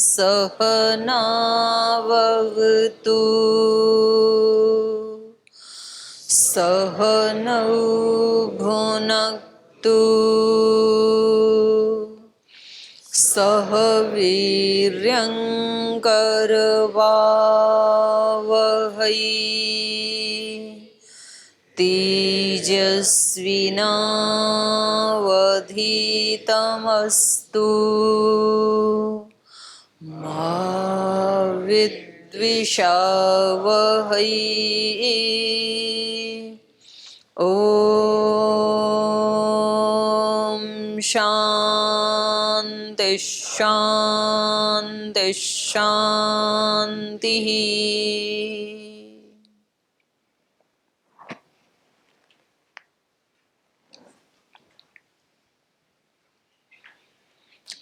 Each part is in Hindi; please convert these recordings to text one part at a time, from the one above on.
सहनावतु सहनौ भुनक्तु सह वीर्यङ्करवावहै तेजस्विनावधीतमस्तु मा विद्विषावहै। ओम शांति शांति शांति।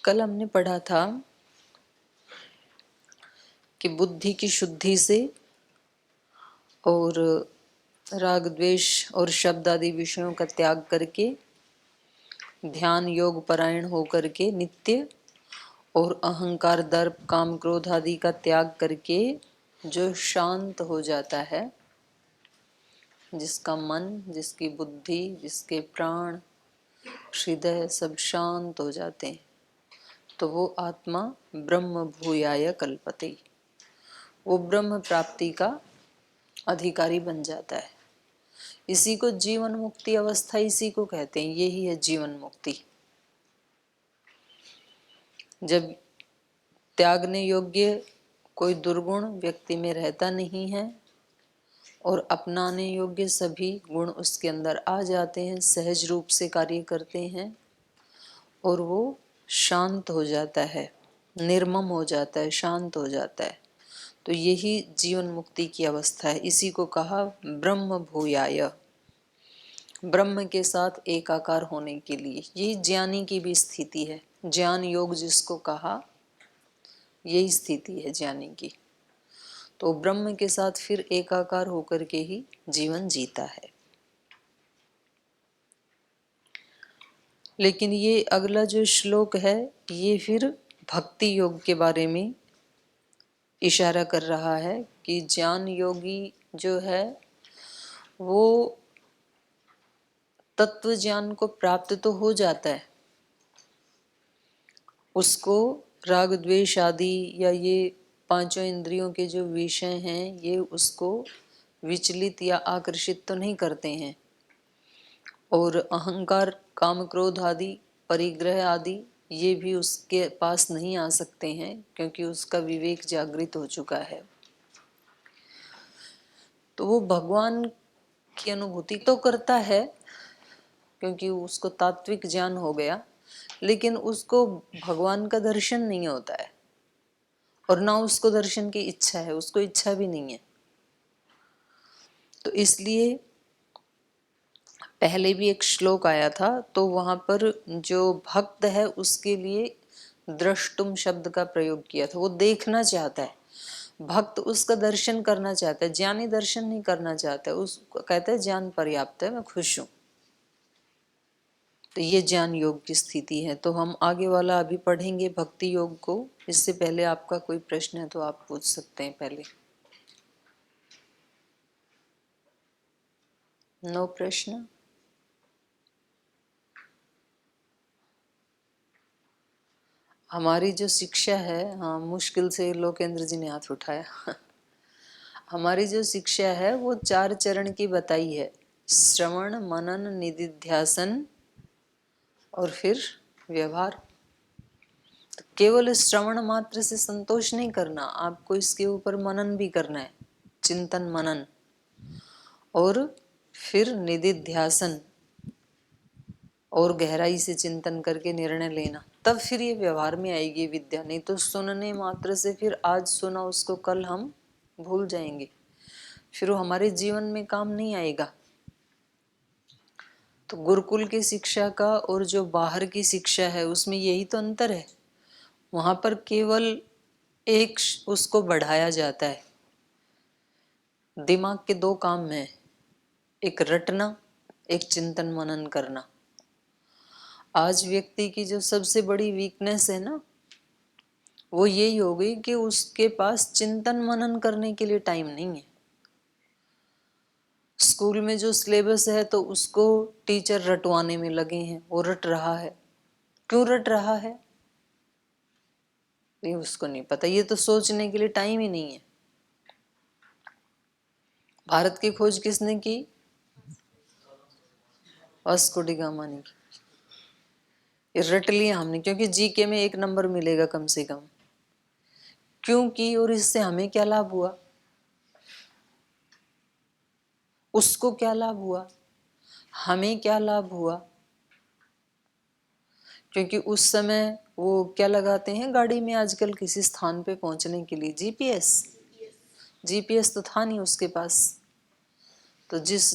कल हमने पढ़ा था कि बुद्धि की शुद्धि से और राग द्वेष और शब्द आदि विषयों का त्याग करके ध्यान योग परायण होकर के नित्य और अहंकार दर्प काम क्रोध आदि का त्याग करके जो शांत हो जाता है, जिसका मन, जिसकी बुद्धि, जिसके प्राण, हृदय सब शांत हो जाते हैं, तो वो आत्मा ब्रह्म भूयाय कल्पते, वो ब्रह्म प्राप्ति का अधिकारी बन जाता है। इसी को जीवन मुक्ति अवस्था इसी को कहते हैं, यही है जीवन मुक्ति। जब त्यागने योग्य कोई दुर्गुण व्यक्ति में रहता नहीं है और अपनाने योग्य सभी गुण उसके अंदर आ जाते हैं, सहज रूप से कार्य करते हैं और वो शांत हो जाता है, निर्मम हो जाता है, शांत हो जाता है, तो यही जीवन मुक्ति की अवस्था है। इसी को कहा ब्रह्म भूयाय, ब्रह्म के साथ एकाकार होने के लिए। यही ज्ञानी की भी स्थिति है, ज्ञान योग जिसको कहा, यही स्थिति है ज्ञानी की। तो ब्रह्म के साथ फिर एकाकार होकर के ही जीवन जीता है। लेकिन ये अगला जो श्लोक है ये फिर भक्ति योग के बारे में इशारा कर रहा है कि ज्ञान योगी जो है वो तत्व ज्ञान को प्राप्त तो हो जाता है, उसको राग द्वेष आदि या ये पांचों इंद्रियों के जो विषय हैं ये उसको विचलित या आकर्षित तो नहीं करते हैं, और अहंकार काम क्रोध आदि परिग्रह आदि ये भी उसके पास नहीं आ सकते हैं, क्योंकि उसका विवेक जागृत हो चुका है। तो वो भगवान की अनुभूति तो करता है क्योंकि उसको तात्विक ज्ञान हो गया, लेकिन उसको भगवान का दर्शन नहीं होता है और ना उसको दर्शन की इच्छा है, उसको इच्छा भी नहीं है। तो इसलिए पहले भी एक श्लोक आया था, तो वहां पर जो भक्त है उसके लिए द्रष्टुम शब्द का प्रयोग किया था। वो देखना चाहता है, भक्त उसका दर्शन करना चाहता है, ज्ञानी दर्शन नहीं करना चाहता है, उसको कहता है ज्ञान पर्याप्त है, मैं खुश हूं। तो ये ज्ञान योग की स्थिति है। तो हम आगे वाला अभी पढ़ेंगे भक्ति योग को। इससे पहले आपका कोई प्रश्न है तो आप पूछ सकते हैं पहले। नो प्रश्न? हमारी जो शिक्षा है, हाँ मुश्किल से लोकेंद्र जी ने हाथ उठाया हमारी जो शिक्षा है वो 4 चरण की बताई है, श्रवण मनन निधिध्यासन और फिर व्यवहार। तो केवल श्रवण मात्र से संतोष नहीं करना, आपको इसके ऊपर मनन भी करना है, चिंतन मनन, और फिर निधिध्यासन और गहराई से चिंतन करके निर्णय लेना, तब फिर ये व्यवहार में आएगी विद्या। नहीं तो सुनने मात्र से फिर आज सुना उसको कल हम भूल जाएंगे, फिर वो हमारे जीवन में काम नहीं आएगा। तो गुरुकुल की शिक्षा का और जो बाहर की शिक्षा है उसमें यही तो अंतर है। वहां पर केवल एक उसको बढ़ाया जाता है, दिमाग के 2 काम है, एक रटना, एक चिंतन मनन करना। आज व्यक्ति की जो सबसे बड़ी वीकनेस है ना, वो यही हो गई कि उसके पास चिंतन मनन करने के लिए टाइम नहीं है। स्कूल में जो सिलेबस है तो उसको टीचर रटवाने में लगे हैं, वो रट रहा है। क्यों रट रहा है ये उसको नहीं पता। ये तो सोचने के लिए टाइम ही नहीं है। भारत की खोज किसने की? वास्को डी गामा ने की। ये रट लिया हमने, क्योंकि जीके में 1 नंबर मिलेगा कम से कम। क्यों की और इससे हमें क्या लाभ हुआ, उसको क्या लाभ हुआ, हमें क्या लाभ हुआ? क्योंकि उस समय वो क्या लगाते हैं गाड़ी में आजकल किसी स्थान पे पहुंचने के लिए? जीपीएस। जीपीएस तो था नहीं उसके पास। तो जिस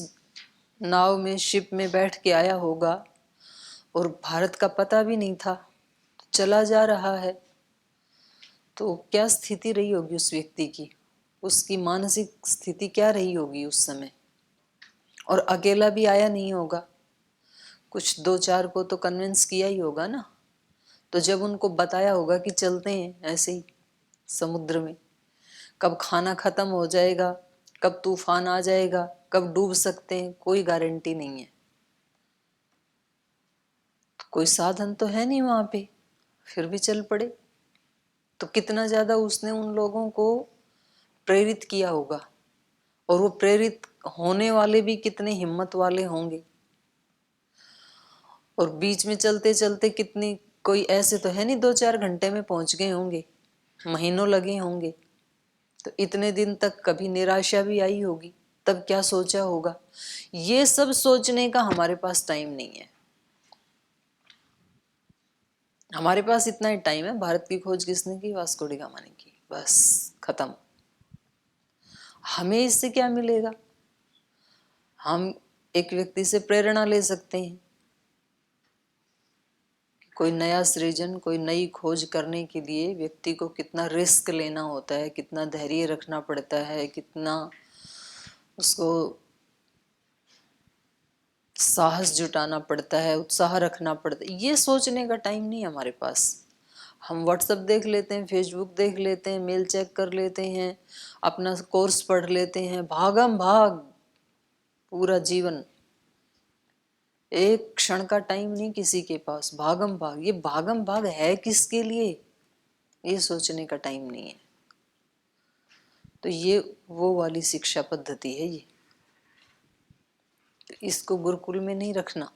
नाव में, शिप में बैठ के आया होगा और भारत का पता भी नहीं था, चला जा रहा है, तो क्या स्थिति रही होगी उस व्यक्ति की, उसकी मानसिक स्थिति क्या रही होगी उस समय। और अकेला भी आया नहीं होगा, कुछ 2-4 को तो कन्विंस किया ही होगा ना। तो जब उनको बताया होगा कि चलते हैं ऐसे ही समुद्र में, कब खाना खत्म हो जाएगा, कब तूफान आ जाएगा, कब डूब सकते हैं, कोई गारंटी नहीं है। तो कोई साधन तो है नहीं वहां पे, फिर भी चल पड़े। तो कितना ज्यादा उसने उन लोगों को प्रेरित किया होगा, और वो प्रेरित होने वाले भी कितने हिम्मत वाले होंगे। और बीच में चलते चलते कितनी, कोई ऐसे तो है नहीं 2-4 घंटे में पहुंच गए होंगे, महीनों लगे होंगे। तो इतने दिन तक कभी निराशा भी आई होगी, तब क्या सोचा होगा। ये सब सोचने का हमारे पास टाइम नहीं है। हमारे पास इतना ही टाइम है, भारत की खोज किसने की? वास्को डी गामा ने की, बस खत्म। हमें इससे क्या मिलेगा? हम एक व्यक्ति से प्रेरणा ले सकते हैं, कोई नया सृजन, कोई नई खोज करने के लिए व्यक्ति को कितना रिस्क लेना होता है, कितना धैर्य रखना पड़ता है, कितना उसको साहस जुटाना पड़ता है, उत्साह रखना पड़ता है। ये सोचने का टाइम नहीं है हमारे पास। हम व्हाट्सएप देख लेते हैं, फेसबुक देख लेते हैं, मेल चेक कर लेते हैं, अपना कोर्स पढ़ लेते हैं, भागम भाग पूरा जीवन। एक क्षण का टाइम नहीं किसी के पास, भागम भाग। ये भागम भाग है किसके लिए, ये सोचने का टाइम नहीं है। तो ये वो वाली शिक्षा पद्धति है ये, तो इसको गुरुकुल में नहीं रखना।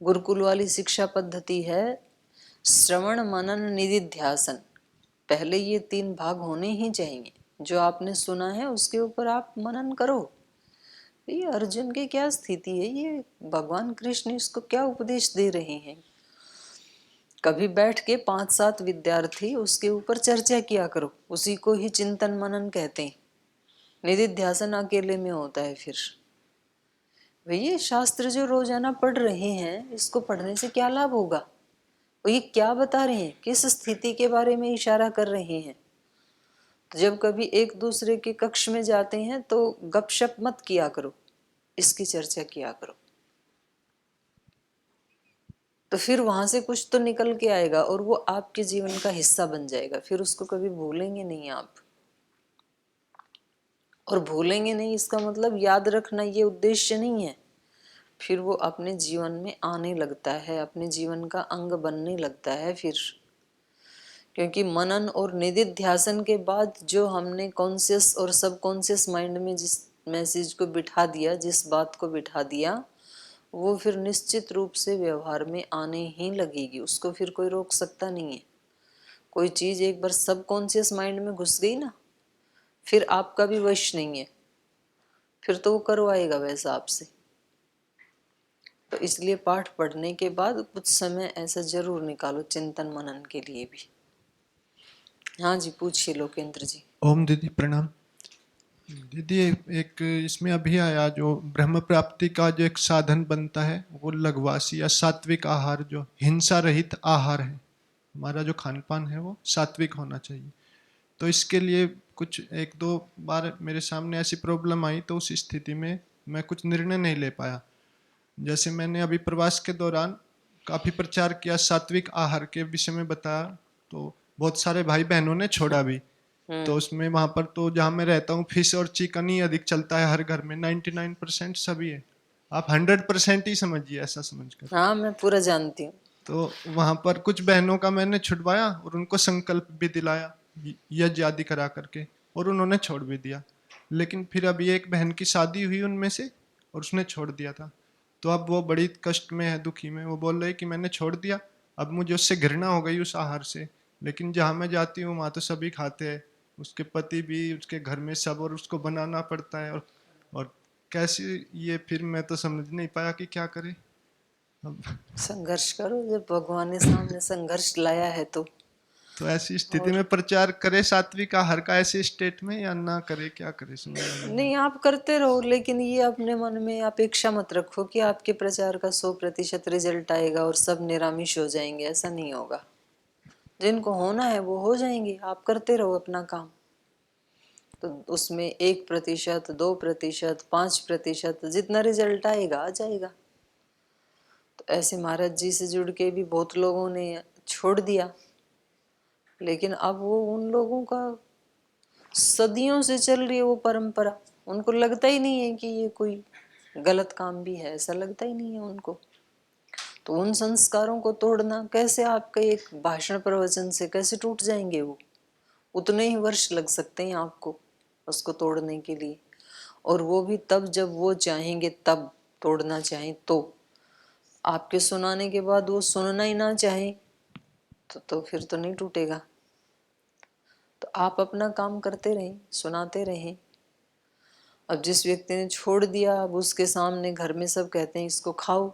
गुरुकुल वाली शिक्षा पद्धति है श्रवण मनन निधिध्यासन। पहले ये 3 भाग होने ही चाहिए। जो आपने सुना है उसके ऊपर आप मनन करो। ये अर्जुन की क्या स्थिति है, ये भगवान कृष्ण इसको क्या उपदेश दे रहे हैं। कभी बैठ के 5-7 विद्यार्थी उसके ऊपर चर्चा किया करो, उसी को ही चिंतन मनन कहते हैं। निधिध्यासन अकेले में होता है। फिर भैया शास्त्र जो रोजाना पढ़ रहे हैं, इसको पढ़ने से क्या लाभ होगा? और ये क्या बता रहे हैं, किस स्थिति के बारे में इशारा कर रहे हैं? तो जब कभी एक दूसरे के कक्ष में जाते हैं तो गपशप मत किया करो, इसकी चर्चा किया करो। तो फिर वहां से कुछ तो निकल के आएगा और वो आपके जीवन का हिस्सा बन जाएगा। फिर उसको कभी भूलेंगे नहीं आप। और भूलेंगे नहीं इसका मतलब याद रखना ये उद्देश्य नहीं है। फिर वो अपने जीवन में आने लगता है, अपने जीवन का अंग बनने लगता है फिर। क्योंकि मनन और निधिध्यासन के बाद जो हमने कॉन्शियस और सबकॉन्शियस माइंड में जिस मैसेज को बिठा दिया, जिस बात को बिठा दिया, वो फिर निश्चित रूप से व्यवहार में आने ही लगेगी। उसको फिर कोई रोक सकता नहीं है। कोई चीज एक बार सबकॉन्शियस माइंड में घुस गई ना, फिर आपका भी वश नहीं है, फिर तो वो करवाएगा वैसा आपसे। तो इसलिए पाठ पढ़ने के बाद कुछ समय ऐसा जरूर निकालो चिंतन मनन के लिए भी। हाँ जी, पूछिए लोकेंद्र जी। ओम दीदी प्रणाम। दीदी एक इसमें अभी आया, जो ब्रह्म प्राप्ति का जो एक साधन बनता है वो लघवासी या सात्विक आहार, जो हिंसा रहित आहार है। हमारा जो खान पान है वो सात्विक होना चाहिए। तो इसके लिए कुछ 1-2 बार मेरे सामने ऐसी प्रॉब्लम आई, तो उस स्थिति में मैं कुछ निर्णय नहीं ले पाया। जैसे मैंने अभी प्रवास के दौरान काफ़ी प्रचार किया, सात्विक आहार के विषय में बताया, तो बहुत सारे भाई बहनों ने छोड़ा भी। तो उसमें वहां पर तो जहाँ मैं रहता हूँ फिश और चिकन ही अधिक चलता है हर घर में, 99% सभी है। आप 100% ही समझिए ऐसा समझकर। हाँ, मैं पूरा जानती हूँ। तो वहां पर कुछ बहनों का मैंने छुड़वाया और उनको संकल्प भी दिलाया यज्ञ आदि करा करके, और उन्होंने छोड़ भी दिया। लेकिन फिर अभी एक बहन की शादी हुई उनमें से, और उसने छोड़ दिया था। तो अब वो बड़ी कष्ट में है, दुखी में। वो बोल रहे कि मैंने छोड़ दिया, अब मुझे उससे घृणा हो गई उस आहार से। लेकिन जहाँ मैं जाती हूँ वहाँ तो सभी खाते हैं, उसके पति भी, उसके घर में सब, और उसको बनाना पड़ता है। और कैसे ये, फिर मैं तो समझ नहीं पाया कि क्या करे अब। संघर्ष करो, जब भगवान ने सामने संघर्ष लाया है तो ऐसी स्थिति और में प्रचार करे सात्विक आहार का ऐसे स्टेट में, या ना करे, क्या करे समझ में नहीं नहीं, आप करते रहो, लेकिन ये अपने मन में अपेक्षा मत रखो कि आपके प्रचार का 100% रिजल्ट आएगा और सब निरामिष हो जाएंगे। ऐसा नहीं होगा। जिनको होना है वो हो जाएंगे। आप करते रहो अपना काम। तो उसमें 1%, 2%, 5%, जितना रिजल्ट आएगा आ जाएगा। तो ऐसे महाराज जी से जुड़ के भी बहुत लोगों ने छोड़ दिया, लेकिन अब वो उन लोगों का सदियों से चल रही है वो परंपरा। उनको लगता ही नहीं है कि ये कोई गलत काम भी है, ऐसा लगता ही नहीं है उनको। तो उन संस्कारों को तोड़ना कैसे, आपके एक भाषण प्रवचन से कैसे टूट जाएंगे वो? उतने ही वर्ष लग सकते हैं आपको उसको तोड़ने के लिए, और वो भी तब जब वो चाहेंगे तब तोड़ना चाहें तो। आपके सुनाने के बाद वो सुनना ही ना चाहे तो फिर तो नहीं टूटेगा। तो आप अपना काम करते रहें, सुनाते रहें। अब जिस व्यक्ति ने छोड़ दिया, अब उसके सामने घर में सब कहते हैं इसको खाओ,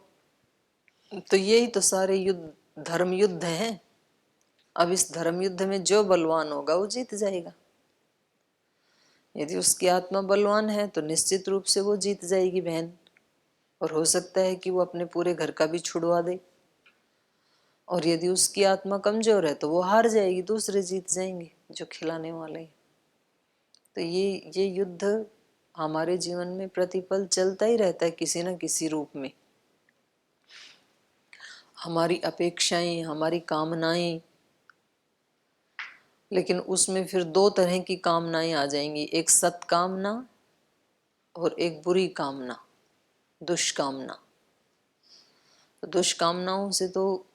तो यही तो सारे युद्ध, धर्म युद्ध हैं। अब इस धर्म युद्ध में जो बलवान होगा वो जीत जाएगा। यदि उसकी आत्मा बलवान है तो निश्चित रूप से वो जीत जाएगी बहन, और हो सकता है कि वो अपने पूरे घर का भी छुड़वा दे। और यदि उसकी आत्मा कमजोर है तो वो हार जाएगी, दूसरे जीत जाएंगे जो खिलाने वाले हैं। तो ये युद्ध हमारे जीवन में प्रतिपल चलता ही रहता है किसी न किसी रूप में। हमारी अपेक्षाएं, हमारी कामनाएं, लेकिन उसमें फिर दो तरह की कामनाएं आ जाएंगी, एक सत्कामना और एक बुरी कामना, दुष्कामना। तो दुष्कामनाओं से तो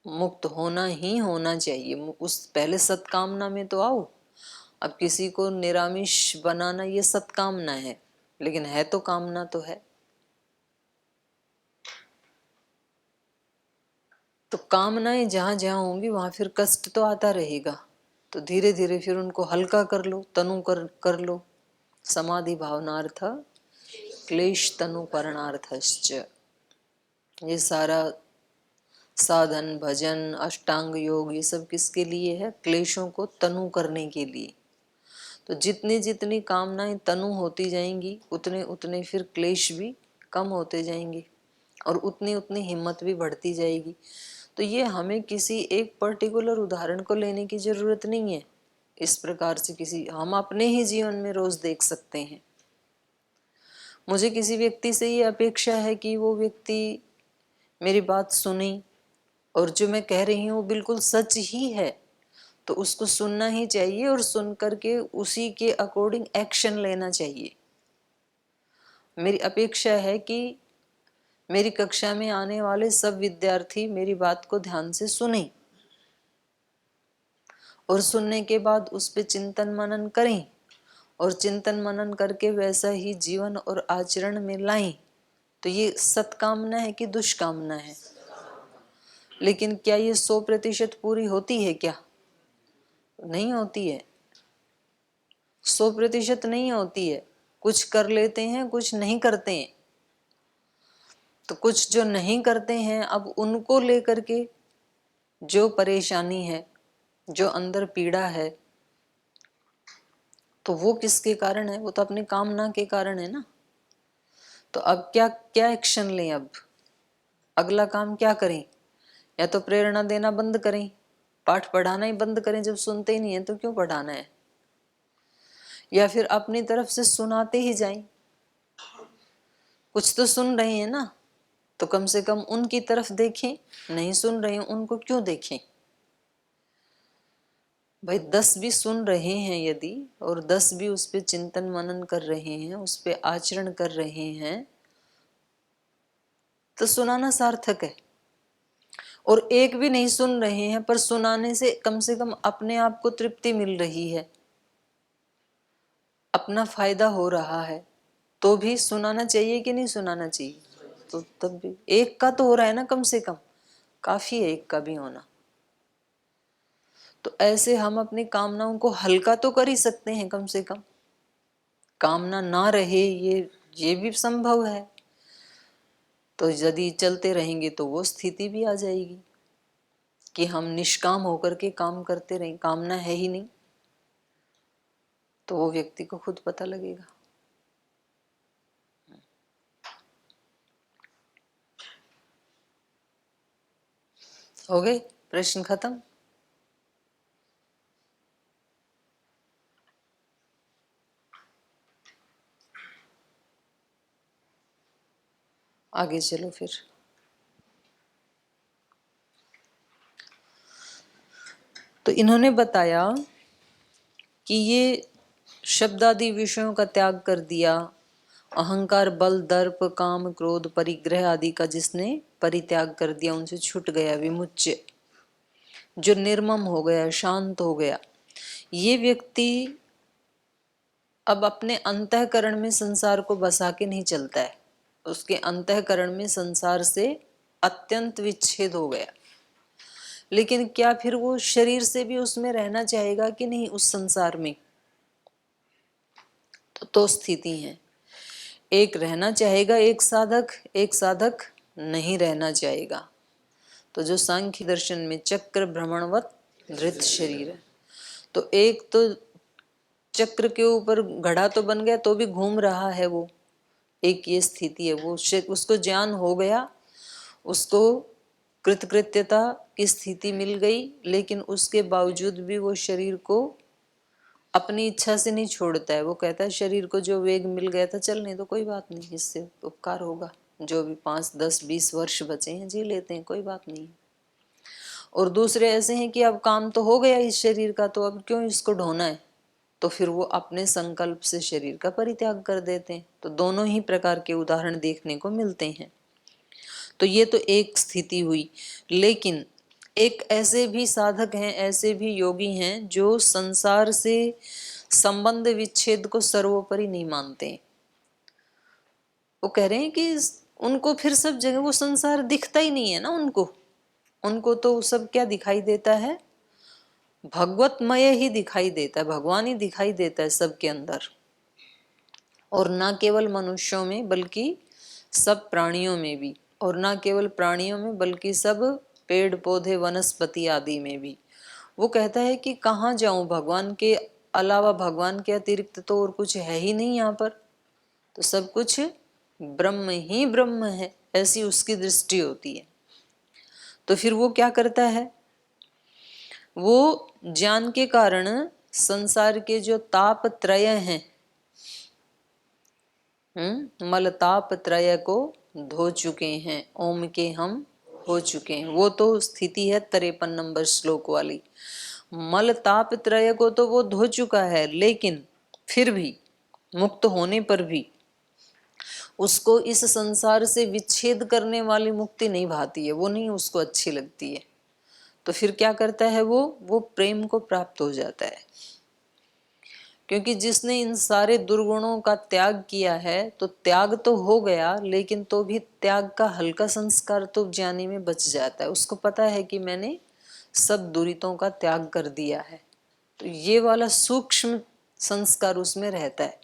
मुक्त होना ही होना चाहिए। उस पहले सत्कामना में तो आओ। अब किसी को निरामिष बनाना ये सत्कामना है, लेकिन है तो कामना तो है। तो कामनाएं जहां जहां होंगी वहां फिर कष्ट तो आता रहेगा। तो धीरे धीरे फिर उनको हल्का कर लो, तनु कर लो। समाधि भावनार्थ क्लेश तनु परणार्थश्च। ये सारा साधन, भजन, अष्टांग योग, ये सब किसके लिए है? क्लेशों को तनु करने के लिए। तो जितनी जितनी कामनाएं तनु होती जाएंगी उतने उतने फिर क्लेश भी कम होते जाएंगे, और उतनी उतनी हिम्मत भी बढ़ती जाएगी। तो ये हमें किसी एक पर्टिकुलर उदाहरण को लेने की जरूरत नहीं है। इस प्रकार से किसी, हम अपने ही जीवन में रोज देख सकते हैं। मुझे किसी व्यक्ति से ये अपेक्षा है कि वो व्यक्ति मेरी बात सुने, और जो मैं कह रही हूँ वो बिल्कुल सच ही है, तो उसको सुनना ही चाहिए और सुन करके उसी के अकॉर्डिंग एक्शन लेना चाहिए। मेरी अपेक्षा है कि मेरी कक्षा में आने वाले सब विद्यार्थी मेरी बात को ध्यान से सुनें, और सुनने के बाद उस पर चिंतन मनन करें, और चिंतन मनन करके वैसा ही जीवन और आचरण में लाएं। तो ये सत्कामना है कि दुष्कामना है? लेकिन क्या ये 100% पूरी होती है क्या? नहीं होती है। 100% नहीं होती है। कुछ कर लेते हैं, कुछ नहीं करते हैं। तो कुछ जो नहीं करते हैं, अब उनको लेकर के जो परेशानी है, जो अंदर पीड़ा है, तो वो किसके कारण है? वो तो अपनी कामना के कारण है ना। तो अब क्या क्या एक्शन लें? अब अगला काम क्या करें? या तो प्रेरणा देना बंद करें, पाठ पढ़ाना ही बंद करें। जब सुनते ही नहीं है तो क्यों पढ़ाना है? या फिर अपनी तरफ से सुनाते ही जाएं। कुछ तो सुन रहे हैं ना, तो कम से कम उनकी तरफ देखें। नहीं सुन रहे हैं उनको क्यों देखें? भाई 10 भी सुन रहे हैं यदि, और 10 भी उस पे चिंतन मनन कर रहे हैं, उस पे आचरण कर रहे हैं, तो सुनाना सार्थक है। और एक भी नहीं सुन रहे हैं पर सुनाने से कम अपने आप को तृप्ति मिल रही है, अपना फायदा हो रहा है, तो भी सुनाना चाहिए कि नहीं सुनाना चाहिए? तो तब भी एक का तो हो रहा है ना, कम से कम काफी है एक का भी होना। तो ऐसे हम अपनी कामनाओं को हल्का तो कर ही सकते हैं, कम से कम कामना ना रहे, ये भी संभव है। तो यदि चलते रहेंगे तो वो स्थिति भी आ जाएगी कि हम निष्काम होकर के काम करते रहें, कामना है ही नहीं, तो वो व्यक्ति को खुद पता लगेगा। हो गए प्रश्न खत्म? आगे चलो फिर। तो इन्होंने बताया कि ये शब्द आदि विषयों का त्याग कर दिया, अहंकार, बल, दर्प, काम, क्रोध, परिग्रह आदि का जिसने परित्याग कर दिया, उनसे छूट गया, विमुच्य, जो निर्मम हो गया, शांत हो गया, ये व्यक्ति अब अपने अंतःकरण में संसार को बसा के नहीं चलता है, उसके अंतःकरण में संसार से अत्यंत विच्छेद हो गया। लेकिन क्या फिर वो शरीर से भी उसमें रहना चाहेगा कि नहीं, उस संसार में? तो स्थिति है, एक रहना चाहेगा एक साधक नहीं रहना चाहेगा। तो जो सांख्य दर्शन में चक्र भ्रमणवत धृत शरीर है, तो एक तो चक्र के ऊपर घड़ा तो बन गया तो भी घूम रहा है वो, एक ये स्थिति है। वो उसको ज्ञान हो गया, उसको कृतकृत्यता की स्थिति मिल गई, लेकिन उसके बावजूद भी वो शरीर को अपनी इच्छा से नहीं छोड़ता है। वो कहता है शरीर को जो वेग मिल गया था, चलने तो कोई बात नहीं, इससे उपकार होगा, जो भी 5, 10, 20 वर्ष बचे हैं जी लेते हैं, कोई बात नहीं। और दूसरे ऐसे हैं कि अब काम तो हो गया इस शरीर का, तो अब क्यों इसको ढोना है, तो फिर वो अपने संकल्प से शरीर का परित्याग कर देते हैं। तो दोनों ही प्रकार के उदाहरण देखने को मिलते हैं। तो ये तो एक स्थिति हुई। लेकिन एक ऐसे भी साधक हैं, ऐसे भी योगी हैं जो संसार से संबंध विच्छेद को सर्वोपरि नहीं मानते। वो कह रहे हैं कि उनको फिर सब जगह वो संसार दिखता ही नहीं है ना उनको तो सब क्या दिखाई देता है, भगवतमय ही दिखाई देता है, भगवान ही दिखाई देता है सबके अंदर। और ना केवल मनुष्यों में बल्कि सब प्राणियों में भी, और ना केवल प्राणियों में बल्कि सब पेड़ पौधे वनस्पति आदि में भी। वो कहता है कि कहाँ जाऊं, भगवान के अलावा, भगवान के अतिरिक्त तो और कुछ है ही नहीं यहाँ पर, तो सब कुछ ब्रह्म ही ब्रह्म है, ऐसी उसकी दृष्टि होती है। तो फिर वो क्या करता है, वो ज्ञान के कारण संसार के जो ताप त्रय हैं, मल ताप त्रय को धो चुके हैं, ओम के हम हो चुके हैं। वो तो स्थिति है 53 नंबर श्लोक वाली। मल ताप त्रय को तो वो धो चुका है, लेकिन फिर भी मुक्त होने पर भी उसको इस संसार से विच्छेद करने वाली मुक्ति नहीं भाती है, वो नहीं उसको अच्छी लगती है। तो फिर क्या करता है वो प्रेम को प्राप्त हो जाता है। क्योंकि जिसने इन सारे दुर्गुणों का त्याग किया है, तो त्याग तो हो गया, लेकिन तो भी त्याग का हल्का संस्कार तो ज्ञानी में बच जाता है। उसको पता है कि मैंने सब दुरितों का त्याग कर दिया है, तो ये वाला सूक्ष्म संस्कार उसमें रहता है।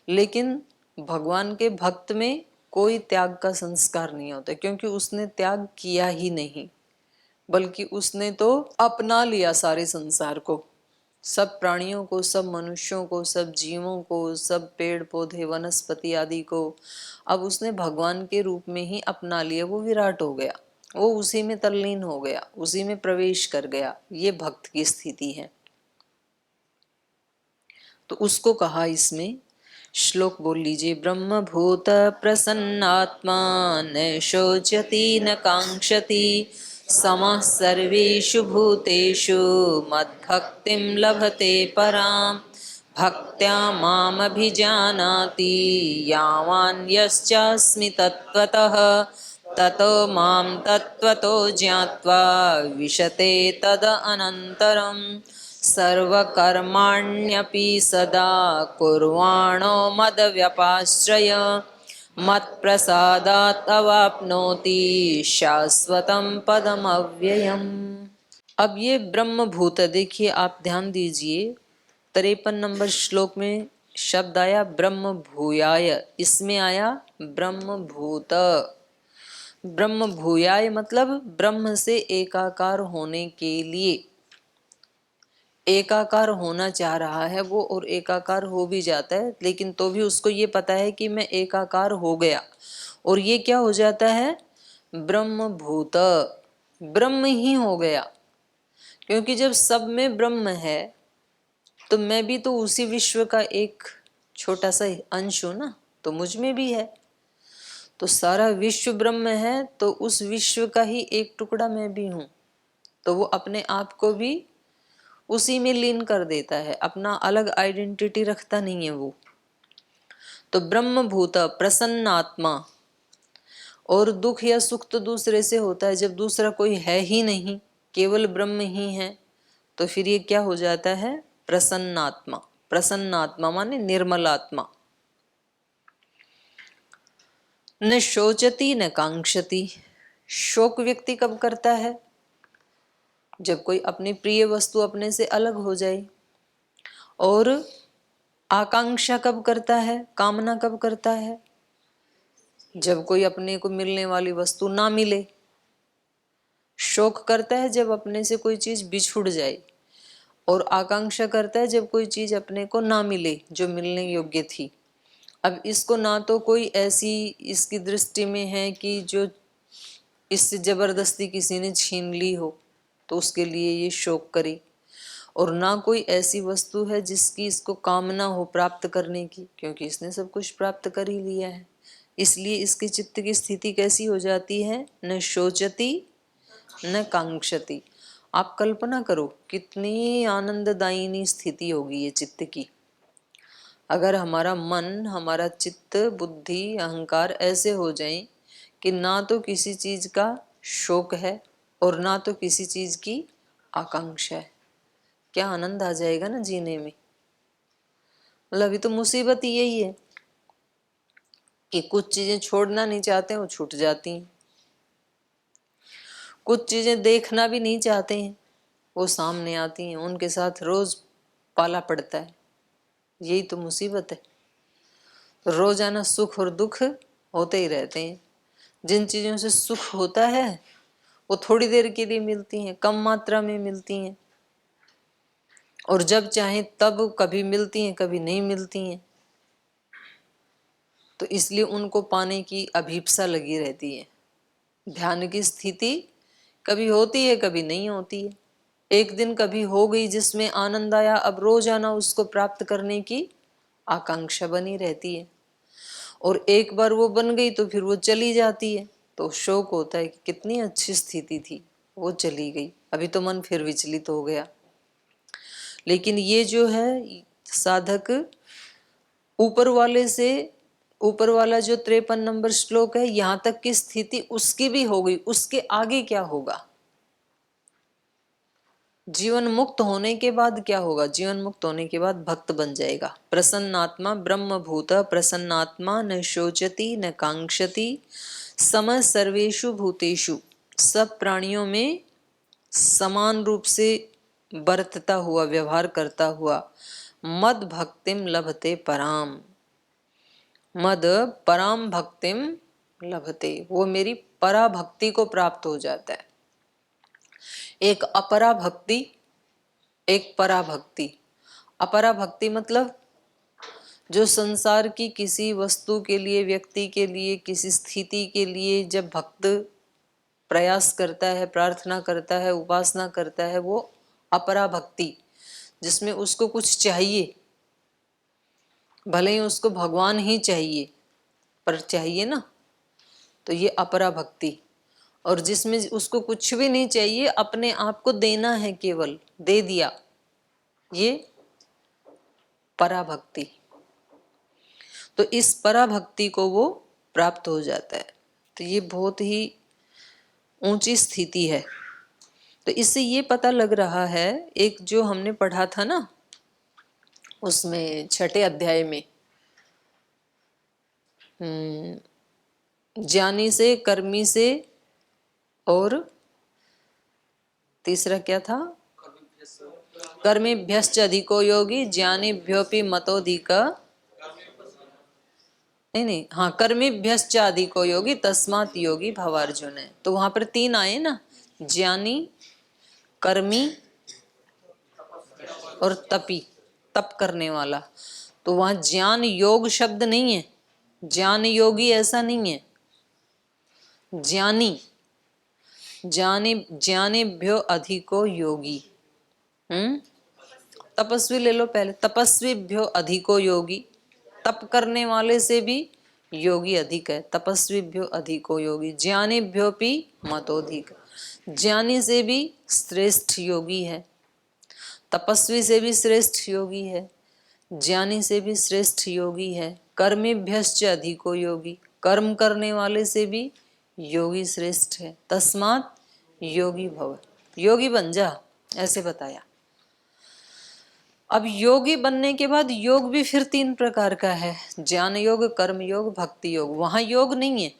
लेकिन भगवान के भक्त में कोई त्याग का संस्कार नहीं होता, क्योंकि उसने त्याग किया ही नहीं, बल्कि उसने तो अपना लिया सारे संसार को, सब प्राणियों को, सब मनुष्यों को, सब जीवों को, सब पेड़ पौधे वनस्पति आदि को अब उसने भगवान के रूप में ही अपना लिया। वो विराट हो गया, वो उसी में तल्लीन हो गया, उसी में प्रवेश कर गया। ये भक्त की स्थिति है। तो उसको कहा इसमें, श्लोक बोल लीजिए, ब्रह्मभूत प्रसन्नात्मा न शोचति न कांक्षति समः सर्वेषु भूतेषु मद्भक्तिं लभते पराम् भक्त्या मामभिजानाति यावान् यश्चास्मि तत्त्वतः ततो मां तत्त्वतो ज्ञात्वा विशते तदनन्तरम् सर्वकर्माण्यपि सदा कुर्वाणो मदव्यपाश्रय मत्प्रसादात् अवाप्नोति शाश्वतं पदमव्ययम्। अब ये ब्रह्म भूत, देखिए आप ध्यान दीजिए 53 नंबर श्लोक में शब्द आया ब्रह्म भूयाय, इसमें आया ब्रह्म भूत। ब्रह्म भूयाय मतलब ब्रह्म से एकाकार होने के लिए, एकाकार होना चाह रहा है वो और एकाकार हो भी जाता है, लेकिन तो भी उसको ये पता है कि मैं एकाकार हो गया, और ये क्या हो जाता है ब्रह्म भूत, ब्रह्म ही हो गया। क्योंकि जब सब में ब्रह्म है तो मैं भी तो उसी विश्व का एक छोटा सा अंश हूं ना, तो मुझ में भी है। तो सारा विश्व ब्रह्म है तो उस विश्व का ही एक टुकड़ा मैं भी हूं, तो वो अपने आप को भी उसी में लीन कर देता है, अपना अलग आइडेंटिटी रखता नहीं है वो। तो ब्रह्म भूत प्रसन्न आत्मा, और दुख या सुख तो दूसरे से होता है, जब दूसरा कोई है ही नहीं केवल ब्रह्म ही है, तो फिर ये क्या हो जाता है प्रसन्न आत्मा। प्रसन्न आत्मा माने निर्मल आत्मा। न शोचती न कांक्षती, शोक व्यक्ति कब करता है जब कोई अपनी प्रिय वस्तु अपने से अलग हो जाए, और आकांक्षा कब करता है, कामना कब करता है जब कोई अपने को मिलने वाली वस्तु ना मिले। शोक करता है जब अपने से कोई चीज बिछुड़ जाए, और आकांक्षा करता है जब कोई चीज अपने को ना मिले जो मिलने योग्य थी। अब इसको ना तो कोई ऐसी इसकी दृष्टि में है कि जो इससे जबरदस्ती किसी ने छीन ली हो तो उसके लिए ये शोक करे, और ना कोई ऐसी वस्तु है जिसकी इसको कामना हो प्राप्त करने की, क्योंकि इसने सब कुछ प्राप्त कर ही लिया है। इसलिए इसके चित्त की स्थिति कैसी हो जाती है, न शोचती न कांक्षती। आप कल्पना करो कितनी आनंददायिनी स्थिति होगी ये चित्त की, अगर हमारा मन, हमारा चित्त, बुद्धि, अहंकार ऐसे हो जाए कि ना तो किसी चीज का शोक है और ना तो किसी चीज की आकांक्षा है, क्या आनंद आ जाएगा ना जीने में। मतलब अभी तो मुसीबत ही यही है कि कुछ चीजें छोड़ना नहीं चाहते हैं वो छूट जाती हैं, कुछ चीजें देखना भी नहीं चाहते हैं वो सामने आती हैं, उनके साथ रोज पाला पड़ता है। यही तो मुसीबत है। रोजाना सुख और दुख होते ही रहते हैं। जिन चीजों से सुख होता है वो थोड़ी देर के लिए मिलती हैं, कम मात्रा में मिलती हैं, और जब चाहे तब कभी मिलती हैं कभी नहीं मिलती हैं। तो इसलिए उनको पाने की अभीप्सा लगी रहती है। ध्यान की स्थिति कभी होती है कभी नहीं होती है। एक दिन कभी हो गई जिसमें आनंद आया, अब रोजाना उसको प्राप्त करने की आकांक्षा बनी रहती है, और एक बार वो बन गई तो फिर वो चली जाती है, तो शोक होता है कि कितनी अच्छी स्थिति थी वो चली गई, अभी तो मन फिर विचलित हो गया। लेकिन ये जो है साधक ऊपर वाले से, ऊपर वाला जो 53 नंबर श्लोक है यहां तक की स्थिति उसकी भी हो गई, उसके आगे क्या होगा, जीवन मुक्त होने के बाद क्या होगा, जीवन मुक्त होने के बाद भक्त बन जाएगा। प्रसन्नात्मा ब्रह्म भूत प्रसन्नात्मा न शोचती न कांक्षती सम सर्वेषु भूतेषु, सब प्राणियों में समान रूप से बरतता हुआ, व्यवहार करता हुआ, मद भक्तिम लभते पराम, मद पराम भक्तिम लभते, वो मेरी परा भक्ति को प्राप्त हो जाता है। एक अपरा भक्ति, एक परा भक्ति। अपरा भक्ति मतलब जो संसार की किसी वस्तु के लिए, व्यक्ति के लिए, किसी स्थिति के लिए जब भक्त प्रयास करता है, प्रार्थना करता है, उपासना करता है, वो अपरा भक्ति, जिसमें उसको कुछ चाहिए, भले ही उसको भगवान ही चाहिए पर चाहिए ना, तो ये अपरा भक्ति। और जिसमें उसको कुछ भी नहीं चाहिए, अपने आप को देना है, केवल दे दिया, ये पराभक्ति। तो इस पराभक्ति को वो प्राप्त हो जाता है। तो ये बहुत ही ऊंची स्थिति है। तो इससे ये पता लग रहा है, एक जो हमने पढ़ा था ना उसमें 6ठे अध्याय में, ज्ञानी से, कर्मी से, और तीसरा क्या था, कर्मेभ्यश्च अधिको योगी ज्ञानेभ्योऽपि मतोऽधिक, नहीं, हाँ, कर्मेभ्यश्च अधिको योगी तस्मात् योगी भवार्जुन है। तो वहां पर 3 आए ना, ज्ञानी, कर्मी और तपी, तप करने वाला। तो वहां ज्ञान योग शब्द नहीं है, ज्ञान योगी ऐसा नहीं है, ज्ञानी, ज्ञानेभ्यो अधिको योगी। तपस्वी ले लो पहले, तपस्वीभ्यो अधिको योगी, तप करने वाले से भी योगी अधिक है, तपस्वीभ्यो अधिको योगी। ज्ञानेभ्योऽपि मतोऽधिक, ज्ञानी से भी श्रेष्ठ योगी है, तपस्वी से भी श्रेष्ठ योगी है, ज्ञानी से भी श्रेष्ठ योगी है। कर्मेभ्यश्च अधिको योगी, कर्म करने वाले से भी योगी श्रेष्ठ है। तस्मात् योगी भव, योगी बन जा, ऐसे बताया। अब योगी बनने के बाद योग भी फिर 3 प्रकार का है, ज्ञान योग, कर्म योग, भक्ति योग। वहां योग नहीं है,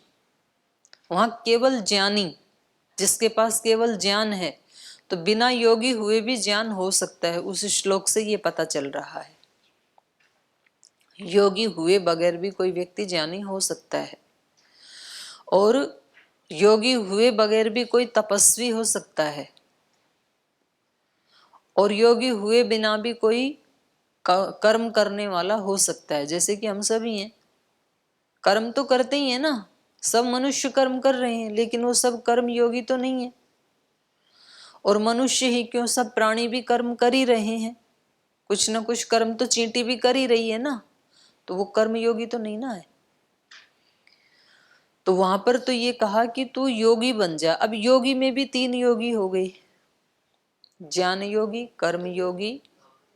वहां केवल ज्ञानी, जिसके पास केवल ज्ञान है। तो बिना योगी हुए भी ज्ञान हो सकता है, उस श्लोक से ये पता चल रहा है। योगी हुए बगैर भी कोई व्यक्ति ज्ञानी हो सकता है, और योगी हुए बगैर भी कोई तपस्वी हो सकता है, और योगी हुए बिना भी कोई कर्म करने वाला हो सकता है। जैसे कि हम सभी हैं, कर्म तो करते ही है ना, सब मनुष्य कर्म कर रहे हैं, लेकिन वो सब कर्म योगी तो नहीं है। और मनुष्य ही क्यों, सब प्राणी भी कर्म कर ही रहे हैं, कुछ ना कुछ कर्म तो चींटी भी कर ही रही है ना, तो वो कर्म योगी तो नहीं ना है। तो वहां पर तो ये कहा कि तू योगी बन जा। अब योगी में भी 3 योगी हो गई, ज्ञान योगी, कर्म योगी,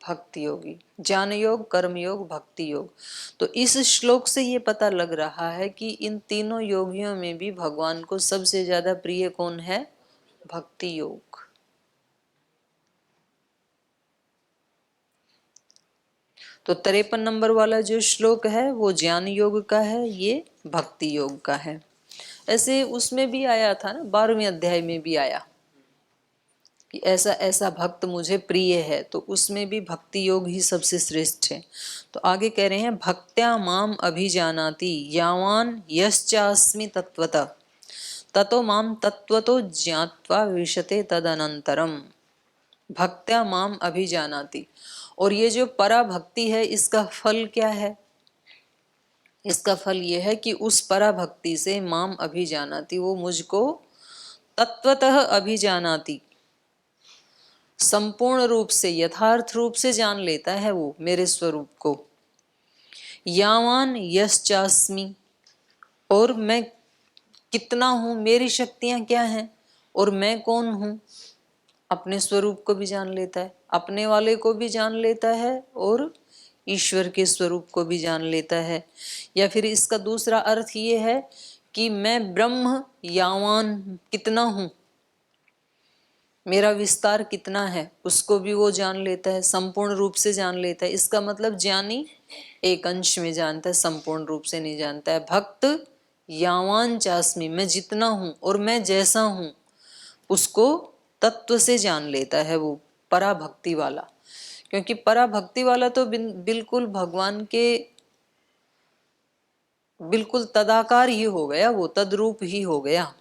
भक्ति योगी। ज्ञान योग, कर्म योग, भक्ति योग। तो इस श्लोक से ये पता लग रहा है कि इन तीनों योगियों में भी भगवान को सबसे ज्यादा प्रिय कौन है, भक्ति योग। तो 53 नंबर वाला जो श्लोक है वो ज्ञान योग का है, ये भक्ति योग का है। ऐसे उसमें भी आया था ना, 12वें अध्याय में भी आया कि ऐसा ऐसा भक्त मुझे प्रिय है, तो उसमें भी भक्ति योग ही सबसे श्रेष्ठ है। तो आगे कह रहे हैं, भक्त्या माम अभिजानाति यावान यश्चास्मि तत्वतः ततो माम तत्वतो ज्ञात्वा विशते तदनंतरम। भक्त्या माम अभिजानाति, और ये जो पराभक्ति है इसका फल क्या है, इसका फल ये है कि उस पराभक्ति से माम अभिजानाति, वो मुझको तत्वतः अभिजानाति, संपूर्ण रूप से, यथार्थ रूप से जान लेता है वो मेरे स्वरूप को। यावान यश्चास्मि, और मैं कितना हूं, मेरी शक्तियां क्या हैं, और मैं कौन हूं, अपने स्वरूप को भी जान लेता है, अपने वाले को भी जान लेता है, और ईश्वर के स्वरूप को भी जान लेता है। या फिर इसका दूसरा अर्थ ये है कि मैं ब्रह्म यावान कितना हूं, मेरा विस्तार कितना है, उसको भी वो जान लेता है, संपूर्ण रूप से जान लेता है। इसका मतलब ज्ञानी एक अंश में जानता है, संपूर्ण रूप से नहीं जानता है। भक्त यावान चास्मि, मैं जितना हूं और मैं जैसा हूं उसको तत्व से जान लेता है वो पराभक्ति वाला। क्योंकि पराभक्ति वाला तो बिल्कुल भगवान के बिल्कुल तदाकार ही हो गया, वो तद्रूप ही हो गया।